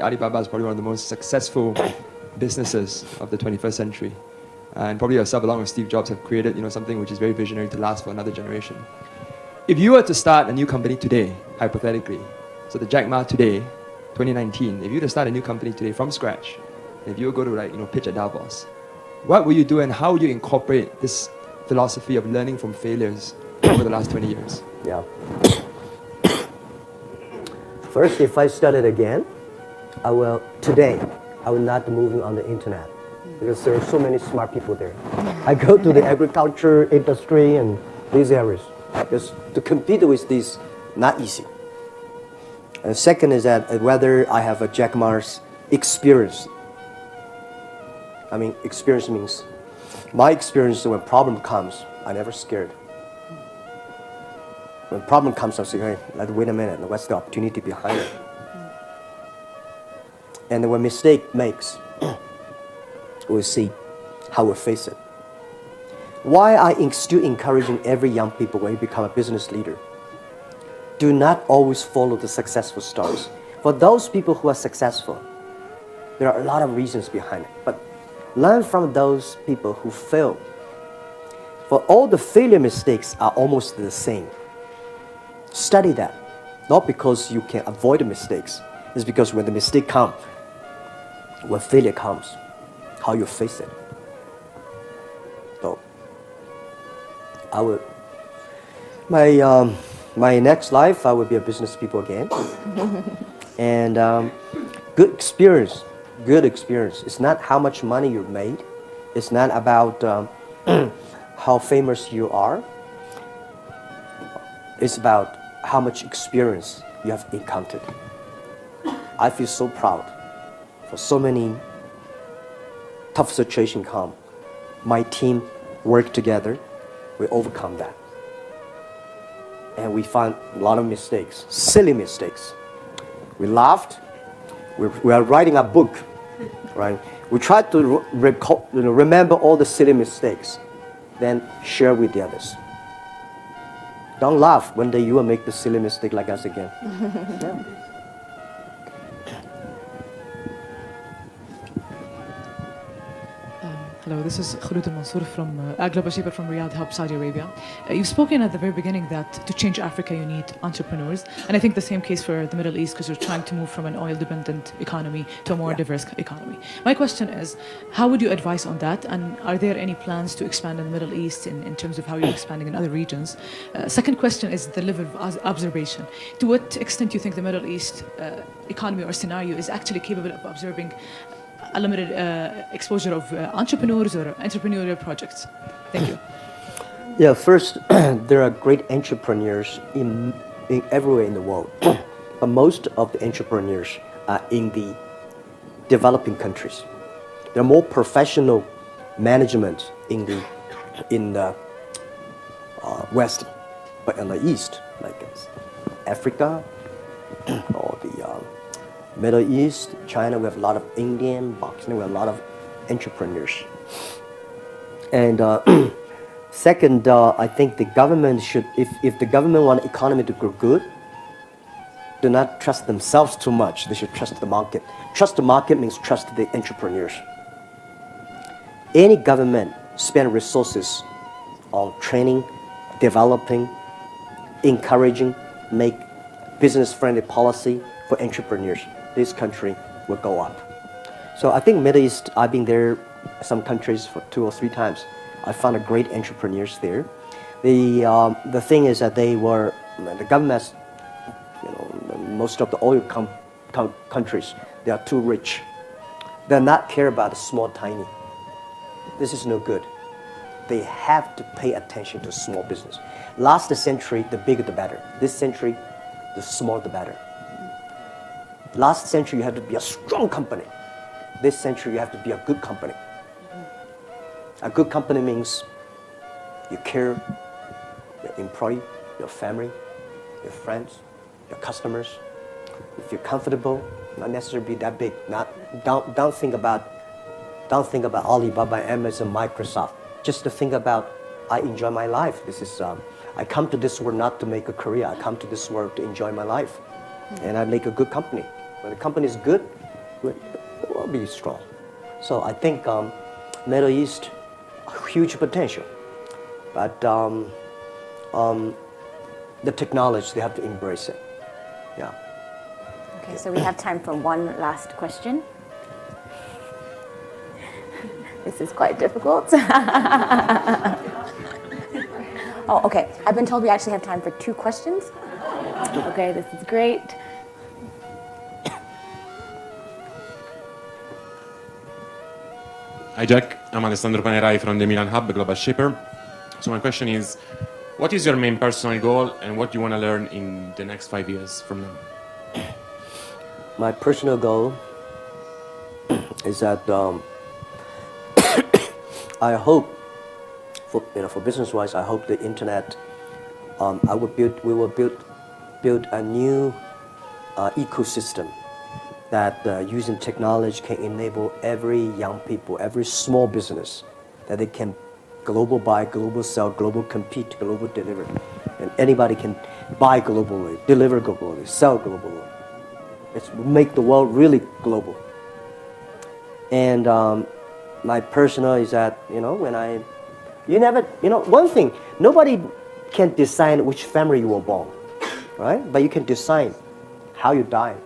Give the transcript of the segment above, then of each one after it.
Alibaba is probably one of the most successful businesses of the 21st century. And probably yourself, along with Steve Jobs, have created something which is very visionary to last for another generation. If you were to start a new company today, hypothetically, so the Jack Ma today, 2019, if you were to start a new company today from scratch, if you were to go to pitch at Davos, what would you do and how would you incorporate this philosophy of learning from failures over the last 20 years? Yeah. First, if I started again, I will not moving on the internet because there are so many smart people there. I go to the agriculture industry and these areas because to compete with these, not easy. And second is that whether I have a Jack Ma's experience. I mean, experience means my experience when problem comes, I never scared. When problem comes, I say, hey, wait a minute, what's the opportunity behind it? And when mistake makes, we'll see how we face it. Why I still encouraging every young people when you become a business leader, do not always follow the successful stories. For those people who are successful, there are a lot of reasons behind it, but learn from those people who fail. For all the failure mistakes are almost the same. Study that, not because you can avoid the mistakes, it's because when the mistake comes, when failure comes, how you face it. So, I would, my next life, I will be a business people again. And good experience. It's not how much money you've made. It's not about how famous you are. It's about how much experience you have encountered. I feel so proud for so many tough situations come. My team worked together. We overcome that. And we found a lot of mistakes, silly mistakes. We laughed. We are writing a book, right? We try to remember all the silly mistakes, then share with the others. Don't laugh when you will make the silly mistake like us again. Yeah. Hello, this is Khulud al-Mansour from Global Shaper from Riyadh, Hub, Saudi Arabia. You've spoken at the very beginning that to change Africa you need entrepreneurs, and I think the same case for the Middle East because we're trying to move from an oil-dependent economy to a more diverse economy. My question is, how would you advise on that, and are there any plans to expand in the Middle East in terms of how you're expanding in other regions? Second question is the level of observation. To what extent do you think the Middle East economy or scenario is actually capable of absorbing a limited exposure of entrepreneurs or entrepreneurial projects? Thank you. Yeah, first, there are great entrepreneurs in everywhere in the world, but most of the entrepreneurs are in the developing countries. There are more professional management in the West, but in the East, like Africa or the Middle East, China, we have a lot of Indian, Pakistan, we have a lot of entrepreneurs. And second, I think the government should, if the government want the economy to grow good, do not trust themselves too much. They should trust the market. Trust the market means trust the entrepreneurs. Any government spend resources on training, developing, encouraging, make business-friendly policy for entrepreneurs, this country will go up. So I think Middle East, I've been there some countries for 2 or 3 times. I found a great entrepreneurs there. The thing is that the governments, most of the oil countries, they are too rich. They're not care about the small, tiny. This is no good. They have to pay attention to small business. Last century, the bigger the better. This century, the smaller the better. Last century, you had to be a strong company. This century, you have to be a good company. A good company means you care your employee, your family, your friends, your customers. If you're comfortable, not necessarily be that big. Don't think about Alibaba, Amazon, Microsoft. Just to think about, I enjoy my life. This is I come to this world not to make a career. I come to this world to enjoy my life, and I make a good company. When the company is good, will be strong. So I think Middle East, huge potential, but the technology, they have to embrace it. Yeah. Okay, so we have time for one last question. This is quite difficult. Oh, okay. I've been told we actually have time for 2 questions. Okay, this is great. Hi Jack, I'm Alessandro Panerai from the Milan Hub, Global Shipper. So my question is, what is your main personal goal and what do you want to learn in the next 5 years from now? My personal goal is that I hope, for business-wise, I hope the internet, we will build a new ecosystem that using technology can enable every young people, every small business, that they can global buy, global sell, global compete, global deliver. And anybody can buy globally, deliver globally, sell globally. It's make the world really global. And my personal is that, one thing, nobody can decide which family you were born, right? But you can decide how you die.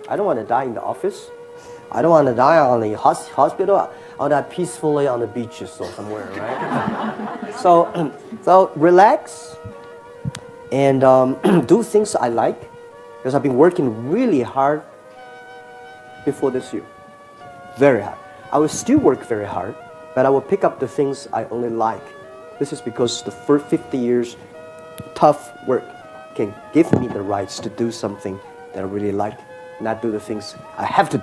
I don't want to die in the office. I don't want to die on the hospital. I want to die peacefully on the beaches or somewhere, right? So relax and do things I like, because I've been working really hard before this year, very hard. I will still work very hard, but I will pick up the things I only like. This is because the first 50 years tough work can give me the rights to do something that I really like, not do the things I have to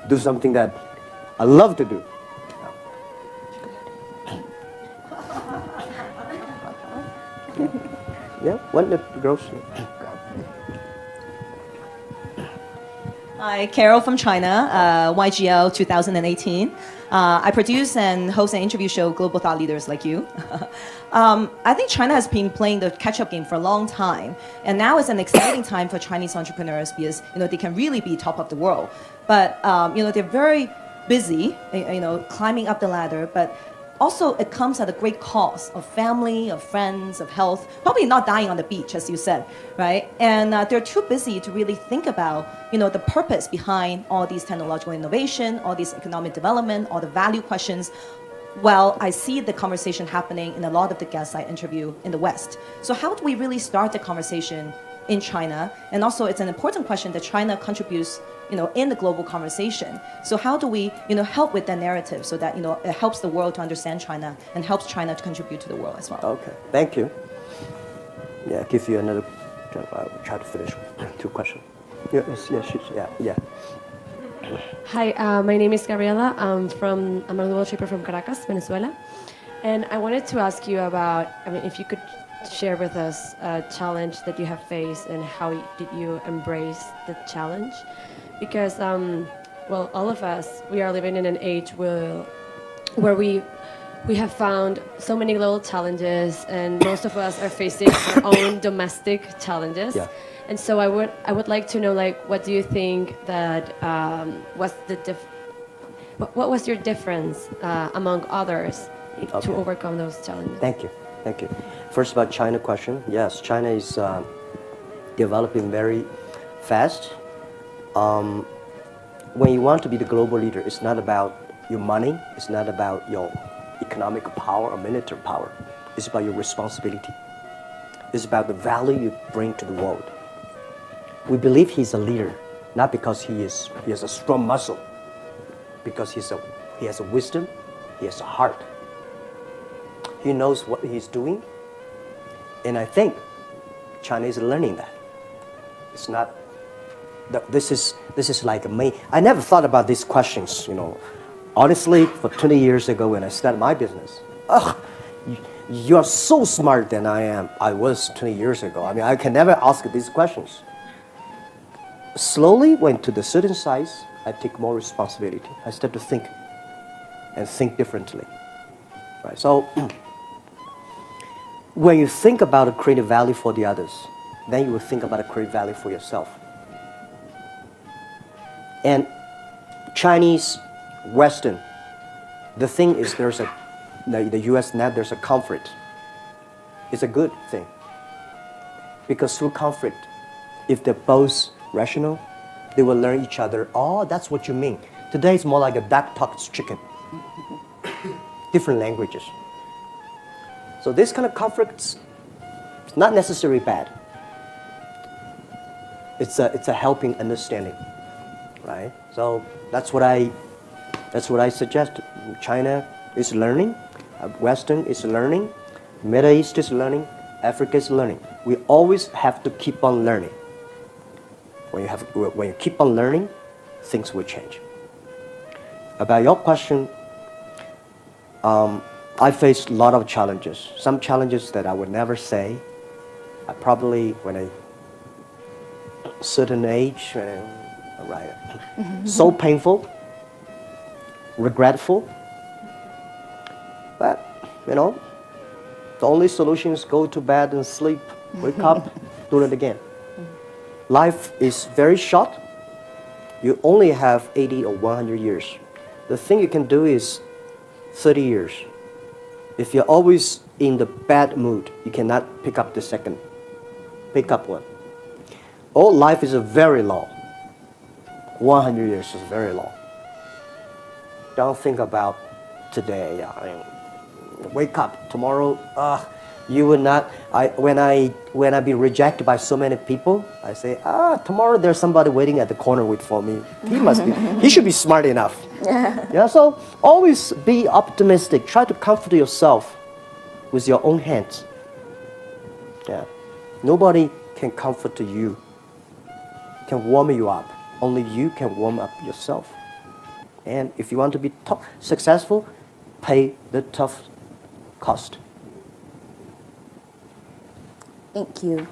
do something that I love to do. Yeah, one that grows. Hi, Carol from China, YGL 2018. I produce and host an interview show, Global Thought Leaders Like You. I think China has been playing the catch-up game for a long time, and now is an exciting time for Chinese entrepreneurs because they can really be top of the world. But they're very busy, climbing up the ladder. But also, it comes at a great cost of family, of friends, of health. Probably not dying on the beach, as you said, right? And they're too busy to really think about, the purpose behind all these technological innovation, all these economic development, all the value questions. Well, I see the conversation happening in a lot of the guests I interview in the West. So how do we really start the conversation in China? And also, it's an important question that China contributes in the global conversation. So how do we, help with that narrative so that, it helps the world to understand China and helps China to contribute to the world as well? Okay, thank you. Yeah, I'll give you another, I'll try to finish 2 questions. Yeah. Hi, my name is Gabriela. I'm a global shipper from Caracas, Venezuela. And I wanted to ask you about, if you could share with us a challenge that you have faced and how did you embrace the challenge? Because, all of us, we are living in an age where we have found so many global challenges, and most of us are facing our own domestic challenges. Yeah. And so I would like to know, what do you think that what was your difference among others to overcome those challenges? Thank you. First, about China question. Yes, China is developing very fast. When you want to be the global leader, it's not about your money, it's not about your economic power or military power. It's about your responsibility. It's about the value you bring to the world. We believe he's a leader, not because he has a strong muscle, because he has a wisdom, he has a heart. He knows what he's doing, and I think China is learning that. It's not. This is like me. I never thought about these questions. Honestly, for 20 years ago when I started my business, you are so smart than I was 20 years ago. I can never ask these questions. Slowly, when to the certain size, I take more responsibility. I start to think differently. Right. So when you think about a creative value for the others, then you will think about a creative value for yourself. And Chinese, Western. The thing is, the U.S. now there's a conflict. It's a good thing. Because through conflict, if they're both rational, they will learn each other. Oh, that's what you mean. Today it's more like a duck talks chicken. Different languages. So this kind of conflicts, it's not necessarily bad. It's a helping understanding, right? So that's what I suggest. China is learning, Western is learning, Middle East is learning, Africa is learning. We always have to keep on learning. When you keep on learning, things will change. About your question, I faced a lot of challenges. Some challenges that I would never say. I probably, when a certain age, right, so painful, regretful. But, the only solution is go to bed and sleep, wake up, do it again. Life is very short. You only have 80 or 100 years. The thing you can do is 30 years. If you're always in the bad mood, you cannot pick up the second. Pick up one. All life is very long. 100 years is very long. Don't think about today. Wake up tomorrow. You will not. When I be rejected by so many people, I say, tomorrow there's somebody waiting at the corner for me. He should be smart enough. Yeah. So always be optimistic. Try to comfort yourself with your own hands. Yeah. Nobody can comfort you. Can warm you up. Only you can warm up yourself. And if you want to be successful, pay the tough cost. Thank you.